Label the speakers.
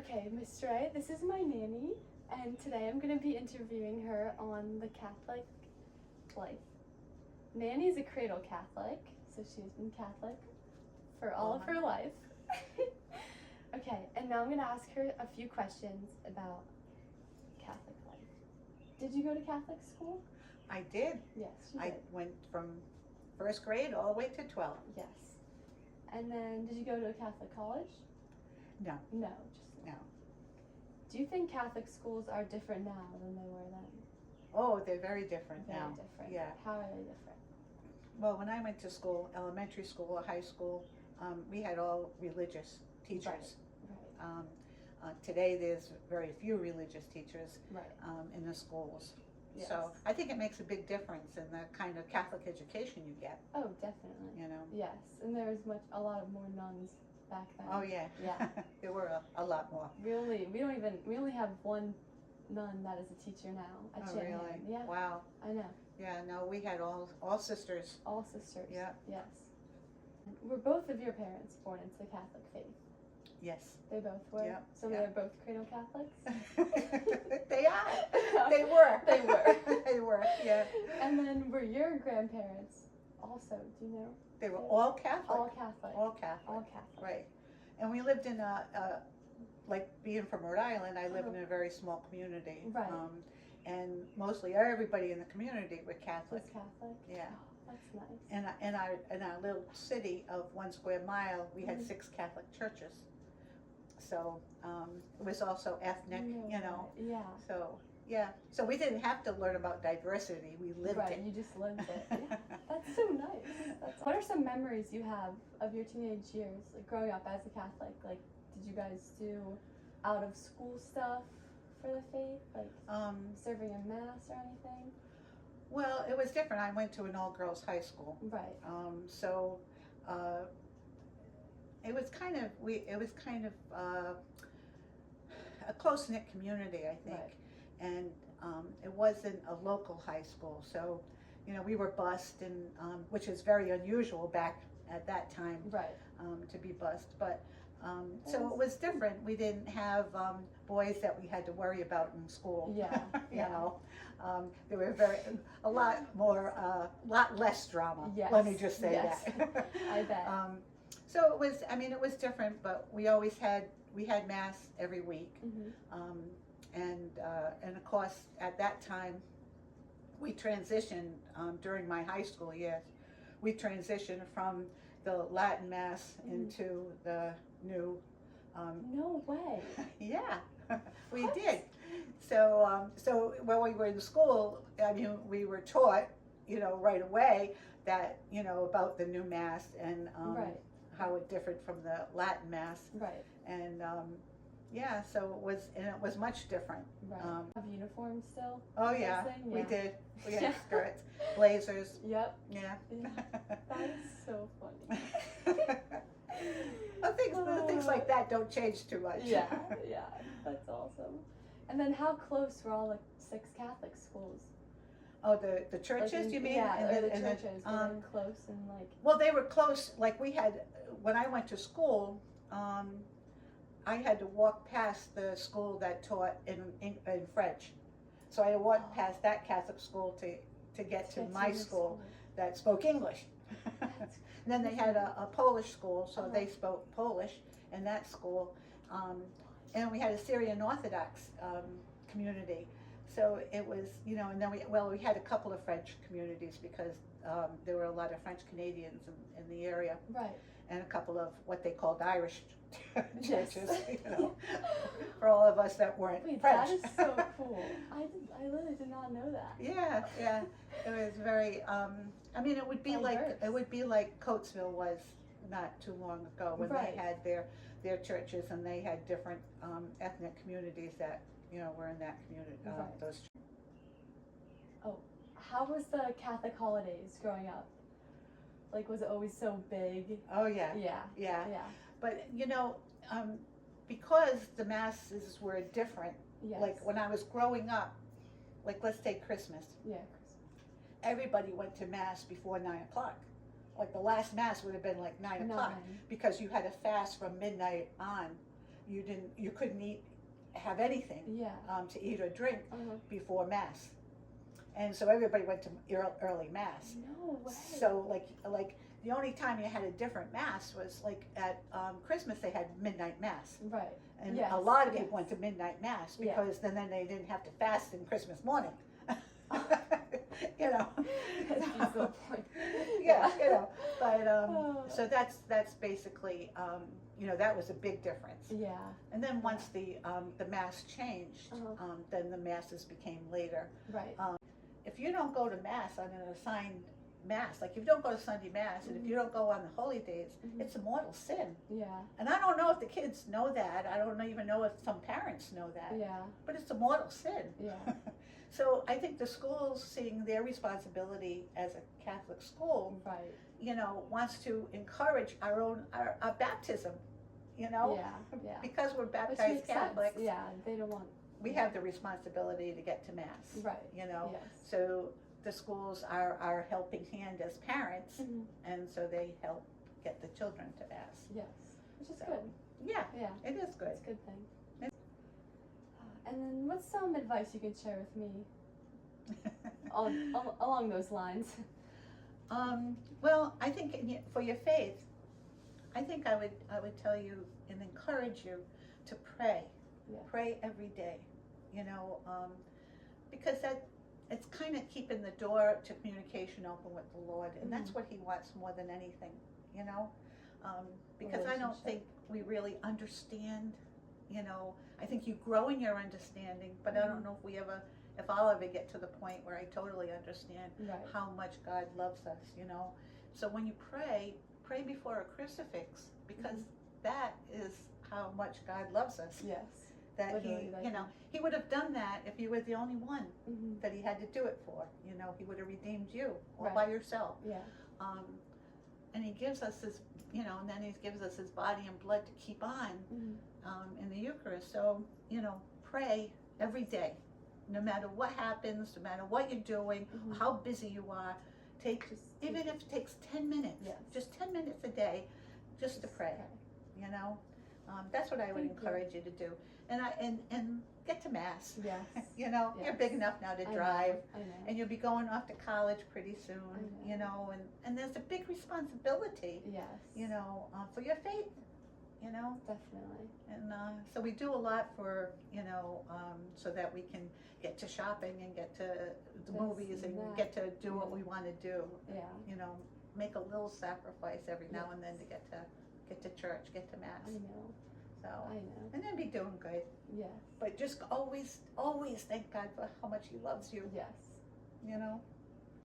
Speaker 1: Okay, Miss Ray, this is my nanny, and today I'm going to be interviewing her on the Catholic life. Nanny's a cradle Catholic, so she's been Catholic for all of her life. Okay, and now I'm going to ask her a few questions about Catholic life. Did you go to Catholic school?
Speaker 2: I did.
Speaker 1: Yes, you
Speaker 2: I
Speaker 1: did.
Speaker 2: went from first grade all the way to 12.
Speaker 1: Yes. And then, did you go to a Catholic college?
Speaker 2: No.
Speaker 1: No, just
Speaker 2: No.
Speaker 1: Do you think Catholic schools are different now than they were then?
Speaker 2: Oh, they're very different
Speaker 1: Very
Speaker 2: now.
Speaker 1: different.
Speaker 2: Yeah.
Speaker 1: How are they different?
Speaker 2: Well, when I went to school, elementary school or high school, we had all religious teachers.
Speaker 1: Right.
Speaker 2: Today, there's very few religious teachers
Speaker 1: Right.
Speaker 2: in the schools.
Speaker 1: Yes.
Speaker 2: So I think it makes a big difference in the kind of Catholic education you get.
Speaker 1: Oh, definitely.
Speaker 2: You know.
Speaker 1: Yes, and there was a lot of more nuns back then.
Speaker 2: Oh yeah.
Speaker 1: Yeah.
Speaker 2: There were a lot more.
Speaker 1: We only have one nun that is a teacher now at
Speaker 2: Oh
Speaker 1: Shanahan.
Speaker 2: really?
Speaker 1: Yeah.
Speaker 2: Wow.
Speaker 1: I know.
Speaker 2: Yeah. No, we had all sisters.
Speaker 1: All sisters.
Speaker 2: Yeah.
Speaker 1: Yes. Were both of your parents born into the Catholic faith?
Speaker 2: Yes.
Speaker 1: They both were?
Speaker 2: Yeah,
Speaker 1: So
Speaker 2: yeah.
Speaker 1: they're both cradle Catholics?
Speaker 2: They are. They were.
Speaker 1: They were.
Speaker 2: They were. Yeah.
Speaker 1: And then were your grandparents also, do you know?
Speaker 2: They were all Catholic.
Speaker 1: All Catholic.
Speaker 2: All Catholic.
Speaker 1: All Catholic.
Speaker 2: Right. And we lived in like being from Rhode Island, I lived in a very small community.
Speaker 1: Right.
Speaker 2: And mostly everybody in the community were Catholic.
Speaker 1: Was Catholic?
Speaker 2: Yeah.
Speaker 1: Oh, that's nice.
Speaker 2: In our little city of 1 square mile, we had
Speaker 1: Mhm.
Speaker 2: 6 Catholic churches. So it was also ethnic, you know.
Speaker 1: Yeah.
Speaker 2: So yeah. So we didn't have to learn about diversity. We lived
Speaker 1: Right,
Speaker 2: it.
Speaker 1: you just lived it. Yeah. That's so nice. What are some memories you have of your teenage years, like growing up as a Catholic? Like, did you guys do out of school stuff for the faith, like serving a mass or anything?
Speaker 2: Well, it was different. I went to an all-girls high school.
Speaker 1: Right.
Speaker 2: So it was kind of a close-knit community, I think.
Speaker 1: Right.
Speaker 2: And it wasn't a local high school, so you know we were bused, and which is very unusual back at that time.
Speaker 1: Right.
Speaker 2: To be bused, but so it was different. We didn't have boys that we had to worry about in school.
Speaker 1: Yeah.
Speaker 2: You
Speaker 1: Yeah.
Speaker 2: know, there were a lot less drama.
Speaker 1: Yes.
Speaker 2: Let me just say
Speaker 1: Yes.
Speaker 2: that.
Speaker 1: I bet.
Speaker 2: So it was. I mean, it was different, but we had mass every week,
Speaker 1: Mm-hmm.
Speaker 2: and of course at that time we transitioned during my high school years. We transitioned from the Latin mass into the new.
Speaker 1: No way.
Speaker 2: Yeah, we
Speaker 1: What?
Speaker 2: did. So when we were in school, I mean, we were taught, you know, right away that, you know, about the new mass and
Speaker 1: Right.
Speaker 2: how it differed from the Latin mass,
Speaker 1: Right.
Speaker 2: and yeah, so it was much different.
Speaker 1: Right. Have uniforms still?
Speaker 2: Oh yeah,
Speaker 1: Dressing?
Speaker 2: we
Speaker 1: Yeah.
Speaker 2: did. We had
Speaker 1: Yeah.
Speaker 2: skirts, blazers.
Speaker 1: Yep.
Speaker 2: Yeah.
Speaker 1: That is so funny.
Speaker 2: Well, things like that don't change too much.
Speaker 1: Yeah, yeah, that's awesome. And then how close were all the 6 Catholic schools?
Speaker 2: Oh, the churches,
Speaker 1: Like in-
Speaker 2: you mean?
Speaker 1: Yeah,
Speaker 2: And
Speaker 1: or the
Speaker 2: and
Speaker 1: churches were they close and like.
Speaker 2: well, they were close. Like we had, when I went to school, I had to walk past the school that taught in French. So I walked past that Catholic school to get to my
Speaker 1: your
Speaker 2: school that spoke English.
Speaker 1: That's
Speaker 2: And then they had a Polish school, so
Speaker 1: Uh-huh.
Speaker 2: they spoke Polish in that school. And we had a Syrian Orthodox community. So it was, you know, and then we had a couple of French communities because there were a lot of French Canadians in the area,
Speaker 1: Right.
Speaker 2: and a couple of what they called Irish churches,
Speaker 1: Yes.
Speaker 2: you know, for all of us that weren't
Speaker 1: Wait,
Speaker 2: French.
Speaker 1: that is so cool. I literally did not know that.
Speaker 2: Yeah, yeah, it was very. I mean, it would be like Coatesville was not too long ago when
Speaker 1: Right.
Speaker 2: they had their churches, and they had different ethnic communities that, you know, were in that community.
Speaker 1: Right.
Speaker 2: Those.
Speaker 1: How was the Catholic holidays growing up? Like, was it always so big?
Speaker 2: Oh yeah,
Speaker 1: Yeah.
Speaker 2: yeah.
Speaker 1: Yeah.
Speaker 2: But you know, because the masses were different.
Speaker 1: Yes.
Speaker 2: Like when I was growing up, like let's take Christmas.
Speaker 1: Yeah.
Speaker 2: Everybody went to mass before 9 o'clock. Like the last mass would have been like 9 o'clock,
Speaker 1: 9.
Speaker 2: because you had to fast from midnight on, you couldn't have anything
Speaker 1: Yeah.
Speaker 2: to eat or drink
Speaker 1: Uh-huh.
Speaker 2: before Mass. And so everybody went to early Mass.
Speaker 1: No way.
Speaker 2: So like the only time you had a different Mass was like at Christmas they had midnight Mass.
Speaker 1: Right.
Speaker 2: And
Speaker 1: Yes,
Speaker 2: a lot of
Speaker 1: yes.
Speaker 2: people went to midnight Mass
Speaker 1: Yeah.
Speaker 2: because then they didn't have to fast in Christmas morning. You know.
Speaker 1: That's the point.
Speaker 2: Yeah, you know. But
Speaker 1: Oh.
Speaker 2: so that's basically you know, that was a big difference.
Speaker 1: Yeah.
Speaker 2: And then once the Mass changed,
Speaker 1: Uh-huh.
Speaker 2: then the Masses became later.
Speaker 1: Right.
Speaker 2: If you don't go to Mass on an assigned Mass, like if you don't go to Sunday Mass, and if you don't go on the holy days,
Speaker 1: Mhm.
Speaker 2: it's a mortal sin.
Speaker 1: Yeah.
Speaker 2: And I don't know if the kids know that. I don't even know if some parents know that.
Speaker 1: Yeah.
Speaker 2: But it's a mortal sin.
Speaker 1: Yeah.
Speaker 2: So I think the schools, seeing their responsibility as a Catholic school,
Speaker 1: Right.
Speaker 2: you know, wants to encourage our baptism. You know,
Speaker 1: Yeah. Yeah.
Speaker 2: because we're
Speaker 1: Which
Speaker 2: baptized
Speaker 1: makes
Speaker 2: Catholics,
Speaker 1: sense. Yeah. They don't want.
Speaker 2: we have the responsibility to get to Mass.
Speaker 1: Right.
Speaker 2: You know,
Speaker 1: Yes.
Speaker 2: so the schools are our helping hand as parents,
Speaker 1: Mhm.
Speaker 2: and so they help get the children to Mass.
Speaker 1: Yes. Which is
Speaker 2: So,
Speaker 1: good.
Speaker 2: Yeah,
Speaker 1: Yeah.
Speaker 2: it is good.
Speaker 1: It's a good thing. And then what's some advice you can share with me along those lines?
Speaker 2: Well, I think for your faith, I think I would tell you and encourage you to pray.
Speaker 1: Yeah.
Speaker 2: Pray every day, you know, because it's kind of keeping the door to communication open with the Lord, and that's what He wants more than anything, you know, because I don't
Speaker 1: Relationship.
Speaker 2: think we really understand, you know. I think you grow in your understanding, but I don't know if I'll ever get to the point where I totally understand
Speaker 1: Right.
Speaker 2: how much God loves us, you know. So when you pray before a crucifix, because that is how much God loves us.
Speaker 1: Yes.
Speaker 2: That
Speaker 1: Literally,
Speaker 2: He,
Speaker 1: like-
Speaker 2: you know, He would have done that if you were the only one
Speaker 1: Mhm.
Speaker 2: that He had to do it for. You know, He would have redeemed you all
Speaker 1: Right.
Speaker 2: by yourself.
Speaker 1: Yeah.
Speaker 2: And He gives us His, you know, and then He gives us His body and blood to keep on
Speaker 1: Mhm.
Speaker 2: in the Eucharist. So, you know, pray every day, no matter what happens, no matter what you're doing,
Speaker 1: Mhm.
Speaker 2: how busy you are. Even if it takes 10 minutes,
Speaker 1: Yes.
Speaker 2: just 10 minutes a day, just to pray. You know, that's what I would
Speaker 1: Thank you.
Speaker 2: encourage you to do, and get to Mass.
Speaker 1: Yes.
Speaker 2: You know, you're
Speaker 1: Yes.
Speaker 2: big enough now to
Speaker 1: I know,
Speaker 2: drive,
Speaker 1: I know.
Speaker 2: and you'll be going off to college pretty soon.
Speaker 1: I know.
Speaker 2: You know, and there's a big responsibility.
Speaker 1: Yes.
Speaker 2: You know, for your faith. You know,
Speaker 1: Definitely.
Speaker 2: and so we do a lot for, you know, so that we can get to shopping and get to the
Speaker 1: This
Speaker 2: movies
Speaker 1: and
Speaker 2: and
Speaker 1: that.
Speaker 2: get to do what we want to do.
Speaker 1: Yeah.
Speaker 2: You know, make a little sacrifice every now
Speaker 1: Yes.
Speaker 2: and then to get to church, get to Mass.
Speaker 1: I know.
Speaker 2: So,
Speaker 1: I know.
Speaker 2: and then be doing good.
Speaker 1: Yes.
Speaker 2: But just always thank God for how much He loves you.
Speaker 1: Yes.
Speaker 2: You know.